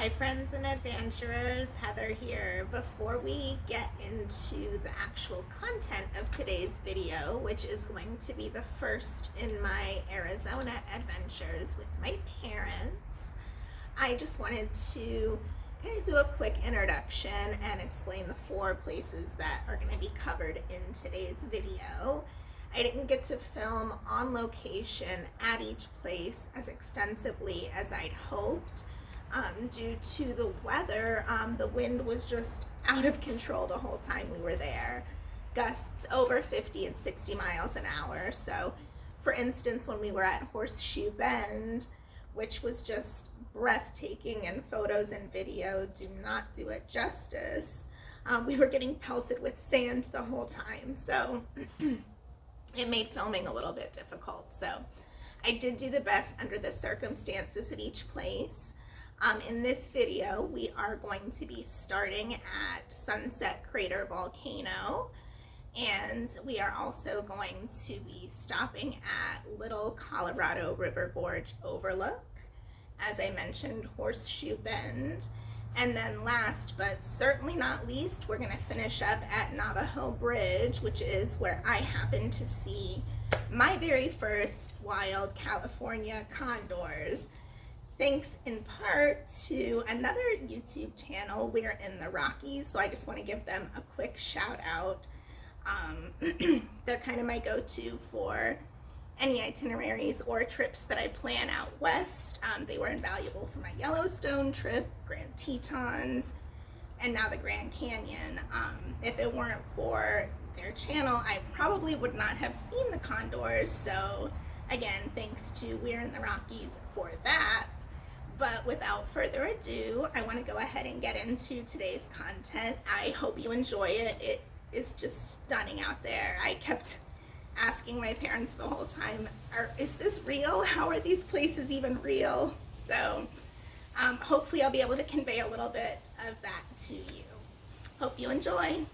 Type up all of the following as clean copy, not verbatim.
Hi friends and adventurers, Heather here. Before we get into the actual content of today's video, which is going to be the first in my Arizona adventures with my parents, I just wanted to kind of do a quick introduction and explain the 4 places that are going to be covered in today's video. I didn't get to film on location at each place as extensively as I'd hoped. Due to the weather, the wind was just out of control the whole time we were there. Gusts over 50 and 60 miles an hour. So, for instance, when we were at Horseshoe Bend, which was just breathtaking, and photos and video do not do it justice, we were getting pelted with sand the whole time. So, it made filming a little bit difficult. So, I did do the best under the circumstances at each place. In this video, we are going to be starting at Sunset Crater Volcano, and we are also going to be stopping at Little Colorado River Gorge Overlook, as I mentioned, Horseshoe Bend, and then last but certainly not least, we're going to finish up at Navajo Bridge, which is where I happened to see my very first wild California condors. Thanks in part to another YouTube channel, We're in the Rockies, so I just want to give them a quick shout out. They're kind of my go-to for any itineraries or trips that I plan out west. They were invaluable for my Yellowstone trip, Grand Tetons, and now the Grand Canyon. If it weren't for their channel, I probably would not have seen the condors, so again, thanks to We're in the Rockies for that. But without further ado, I want to go ahead and get into today's content. I hope you enjoy it. It is just stunning out there. I kept asking my parents the whole time, is this real? How are these places even real? So hopefully I'll be able to convey a little bit of that to you. Hope you enjoy.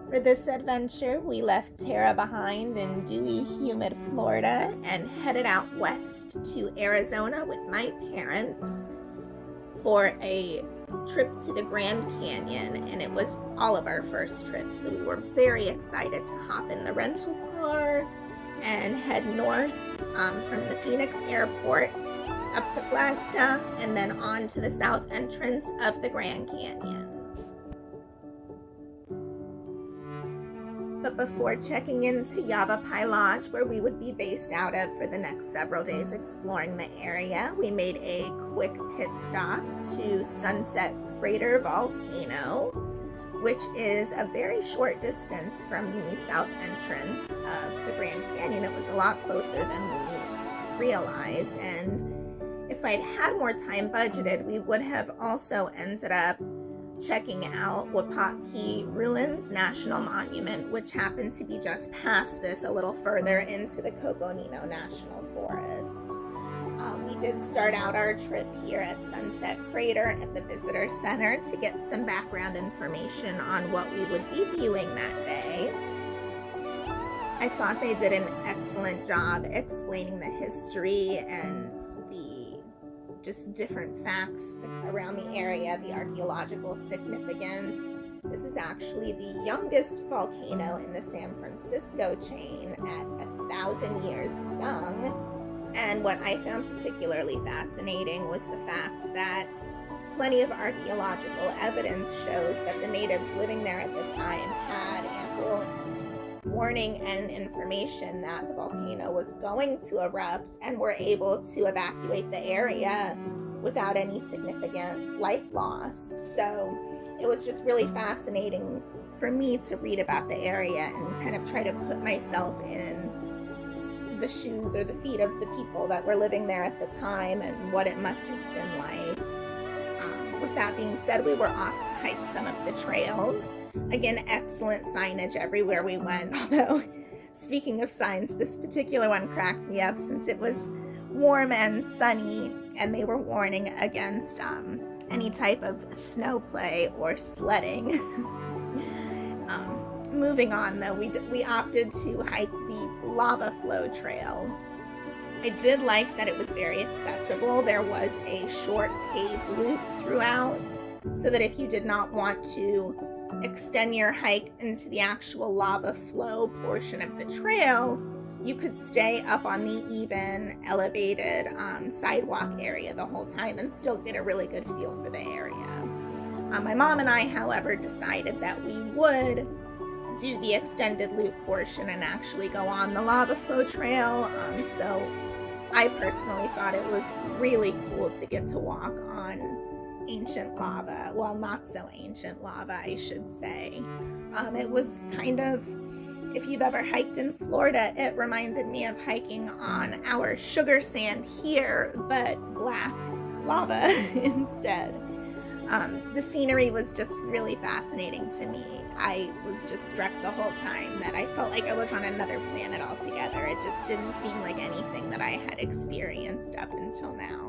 For this adventure, we left Tara behind in dewy, humid Florida and headed out west to Arizona with my parents for a trip to the Grand Canyon, and it was all of our first trip, so we were very excited to hop in the rental car and head north from the Phoenix airport up to Flagstaff and then on to the south entrance of the Grand Canyon. But before checking into Yavapai Lodge, where we would be based out of for the next several days exploring the area, we made a quick pit stop to Sunset Crater Volcano, which is a very short distance from the south entrance of the Grand Canyon. It was a lot closer than we realized, and if I'd had more time budgeted, we would have also ended up checking out Wapaki Ruins National Monument, which happened to be just past this, a little further into the Coconino National Forest. We did start out our trip here at Sunset Crater at the Visitor Center to get some background information on what we would be viewing that day. I thought they did an excellent job explaining the history and the just different facts around the area, the archaeological significance. This is actually the youngest volcano in the San Francisco chain at 1,000 years young. And what I found particularly fascinating was the fact that plenty of archaeological evidence shows that the natives living there at the time had ample warning and information that the volcano was going to erupt and were able to evacuate the area without any significant life loss. So it was just really fascinating for me to read about the area and kind of try to put myself in the shoes or the feet of the people that were living there at the time and what it must have been like. With that being said, we were off to hike some of the trails. Again, excellent signage everywhere we went, although speaking of signs, this particular one cracked me up since it was warm and sunny and they were warning against any type of snow play or sledding. moving on though, we opted to hike the lava flow trail. I did like that it was very accessible. There was a short paved loop throughout, so that if you did not want to extend your hike into the actual lava flow portion of the trail, you could stay up on the even elevated sidewalk area the whole time and still get a really good feel for the area. My mom and I, however, decided that we would do the extended loop portion and actually go on the lava flow trail. So I personally thought it was really cool to get to walk on ancient lava. Well, not so ancient lava, I should say. It was kind of, if you've ever hiked in Florida, it reminded me of hiking on our sugar sand here, but black lava instead. The scenery was just really fascinating to me. I was just struck the whole time that I felt like I was on another planet altogether. It just didn't seem like anything that I had experienced up until now.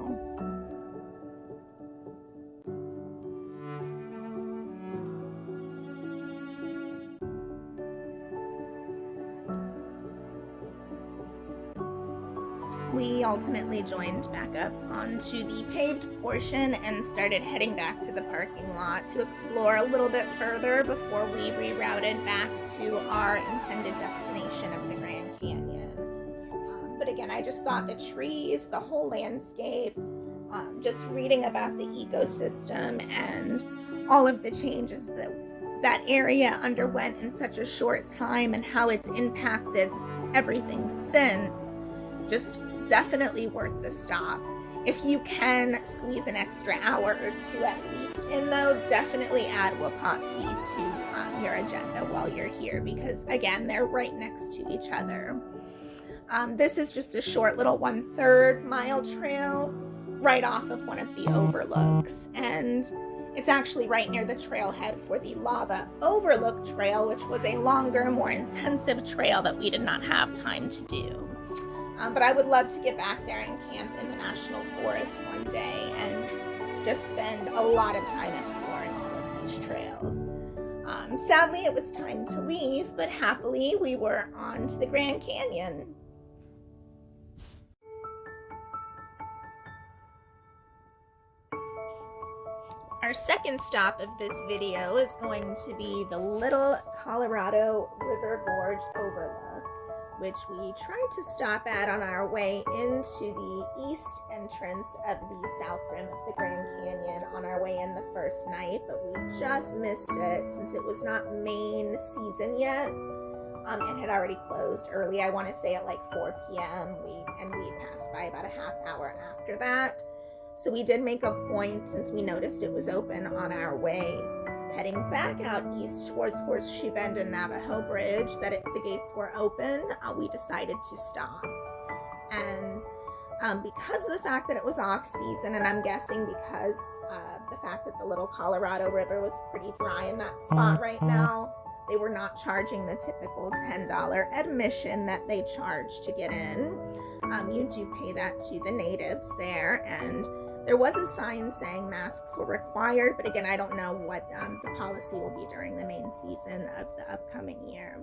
We ultimately joined back up onto the paved portion and started heading back to the parking lot to explore a little bit further before we rerouted back to our intended destination of the Grand Canyon. But again, I just thought the trees, the whole landscape, just reading about the ecosystem and all of the changes that that area underwent in such a short time and how it's impacted everything since, just definitely worth the stop. If you can squeeze an extra hour or two at least in though, definitely add Wapaki to your agenda while you're here, because again, they're right next to each other. This is just a short little 1/3 mile trail right off of one of the overlooks, and it's actually right near the trailhead for the Lava Overlook Trail, which was a longer, more intensive trail that we did not have time to do. But I would love to get back there and camp in the National Forest one day and just spend a lot of time exploring all of these trails. Sadly, it was time to leave, but happily we were on to the Grand Canyon. Our second stop of this video is going to be the little Colorado River Gorge Overlook, which we tried to stop at on our way into the east entrance of the south rim of the Grand Canyon on our way in the first night, but we just missed it since it was not main season yet. It had already closed early, I want to say at like 4 p.m. We passed by about a half hour after that. So we did make a point, since we noticed it was open on our way heading back out east towards Horseshoe Bend and Navajo Bridge, that the gates were open. We decided to stop. And because of the fact that it was off season, and I'm guessing because of the fact that the little Colorado River was pretty dry in that spot right now, they were not charging the typical $10 admission that they charge to get in. You do pay that to the natives there, and there was a sign saying masks were required, but again, I don't know what the policy will be during the main season of the upcoming year.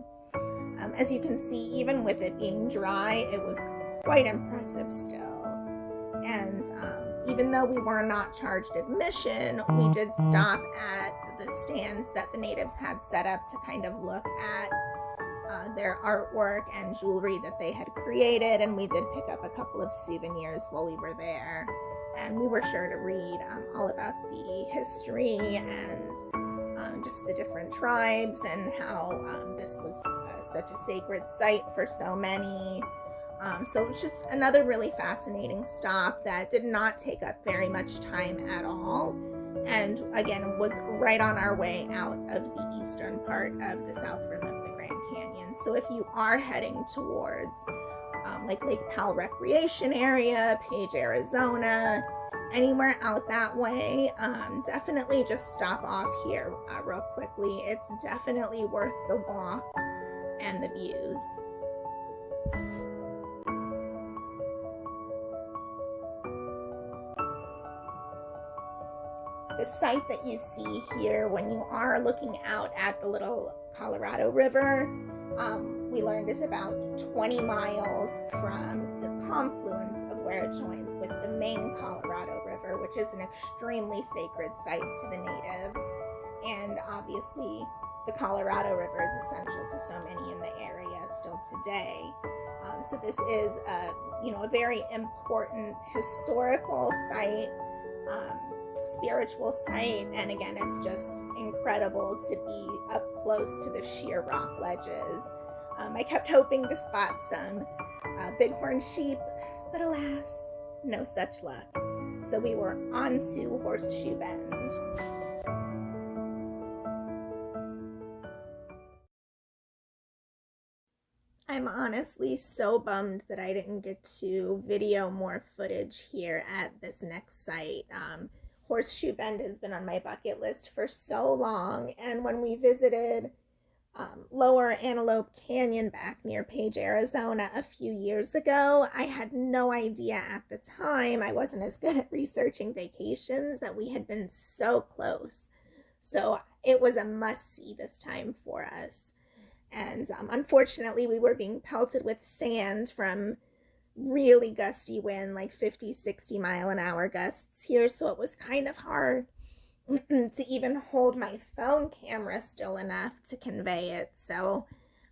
As you can see, even with it being dry, it was quite impressive still. And even though we were not charged admission, we did stop at the stands that the natives had set up to kind of look at their artwork and jewelry that they had created, and we did pick up a couple of souvenirs while we were there. And we were sure to read all about the history and just the different tribes and how this was such a sacred site for so many. So it was just another really fascinating stop that did not take up very much time at all. And again, was right on our way out of the eastern part of the south rim of the Grand Canyon. So if you are heading towards like Lake Powell Recreation Area, Page, Arizona, anywhere out that way, definitely just stop off here real quickly. It's definitely worth the walk and the views. the site that you see here when you are looking out at the little Colorado River, we learned is about 20 miles from the confluence of where it joins with the main Colorado River, which is an extremely sacred site to the natives. And obviously, the Colorado River is essential to so many in the area still today. So this is a very important historical site, spiritual site, and again, it's just incredible to be up close to the sheer rock ledges. I kept hoping to spot some bighorn sheep, but alas, no such luck. So we were on to Horseshoe Bend. I'm honestly so bummed that I didn't get to video more footage here at this next site. Horseshoe Bend has been on my bucket list for so long, and when we visited Lower Antelope Canyon back near Page, Arizona a few years ago, I had no idea at the time, I wasn't as good at researching vacations, that we had been so close. So it was a must-see this time for us. And unfortunately, we were being pelted with sand from really gusty wind, like 50, 60 mile an hour gusts here. So it was kind of hard to even hold my phone camera still enough to convey it. So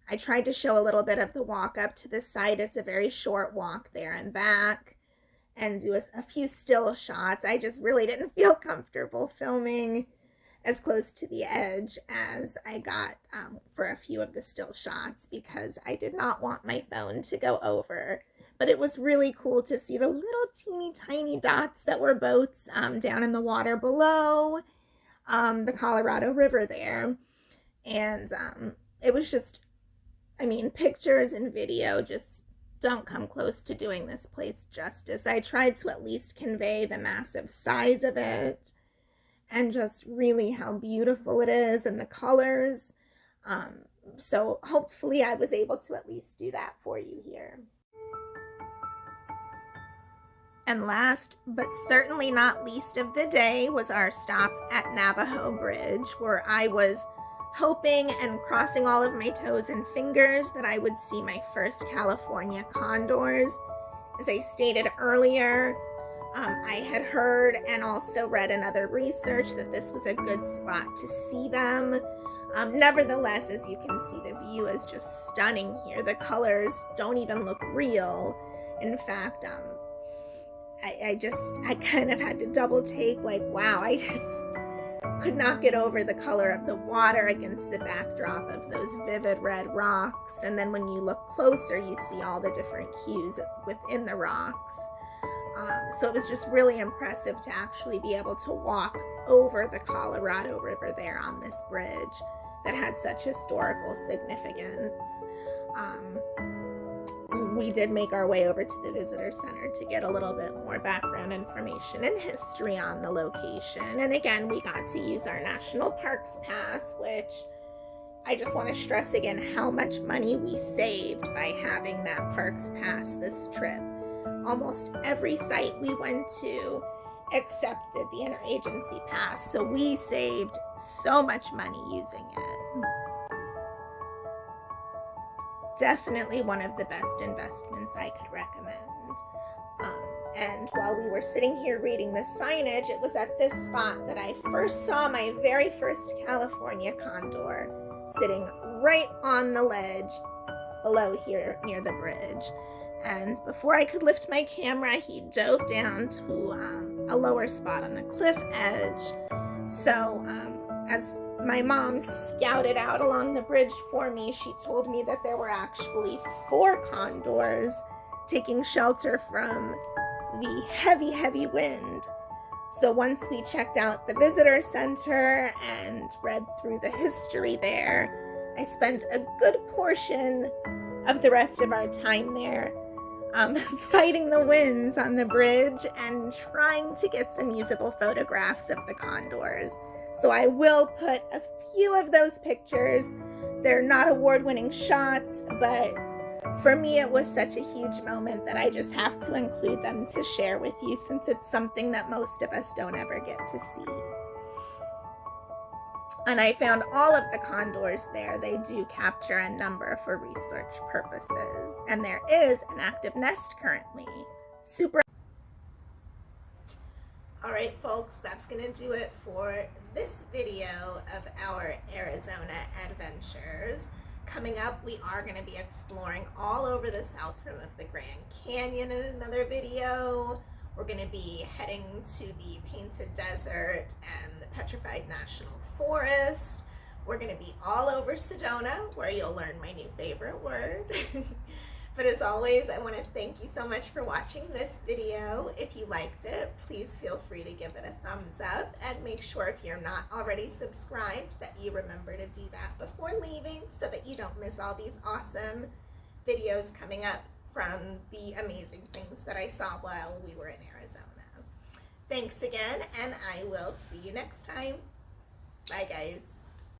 I tried to show a little bit of the walk up to the site. It's a very short walk there and back, and do a few still shots. I just really didn't feel comfortable filming as close to the edge as I got for a few of the still shots, because I did not want my phone to go over. But it was really cool to see the little teeny tiny dots that were boats down in the water below the Colorado River there. And it was just, pictures and video just don't come close to doing this place justice. I tried to at least convey the massive size of it, and just really how beautiful it is, and the colors. So hopefully I was able to at least do that for you here. And last, but certainly not least of the day, was our stop at Navajo Bridge, where I was hoping and crossing all of my toes and fingers that I would see my first California condors. As I stated earlier, I had heard and also read in other research that this was a good spot to see them. Nevertheless, as you can see, the view is just stunning here. The colors don't even look real. In fact, I kind of had to double take, like, wow, I just could not get over the color of the water against the backdrop of those vivid red rocks. And then when you look closer, you see all the different hues within the rocks. So it was just really impressive to actually be able to walk over the Colorado River there on this bridge that had such historical significance. We did make our way over to the visitor center to get a little bit more background information and history on the location. And again, we got to use our National Parks Pass, which I just want to stress again how much money we saved by having that Parks Pass this trip. Almost every site we went to accepted the interagency pass, so we saved so much money using it. Definitely one of the best investments I could recommend. And while we were sitting here reading the signage, it was at this spot that I first saw my very first California condor sitting right on the ledge below here near the bridge. And before I could lift my camera, he dove down to a lower spot on the cliff edge. So as my mom scouted out along the bridge for me, she told me that there were actually 4 condors taking shelter from the heavy, heavy wind. So once we checked out the visitor center and read through the history there, I spent a good portion of the rest of our time there fighting the winds on the bridge and trying to get some usable photographs of the condors. So I will put a few of those pictures. They're not award-winning shots, but for me it was such a huge moment that I just have to include them to share with you, since it's something that most of us don't ever get to see. And I found all of the condors there. They do capture a number for research purposes. And there is an active nest currently. Super. All right, folks, that's going to do it for this video of our Arizona adventures. Coming up, we are going to be exploring all over the south rim of the Grand Canyon in another video. We're going to be heading to the Painted Desert and the Petrified National Forest. We're going to be all over Sedona, where you'll learn my new favorite word. But as always, I want to thank you so much for watching this video. If you liked it, please feel free to give it a thumbs up, and make sure if you're not already subscribed that you remember to do that before leaving so that you don't miss all these awesome videos coming up from the amazing things that I saw while we were in Arizona. Thanks again, and I will see you next time. Bye, guys.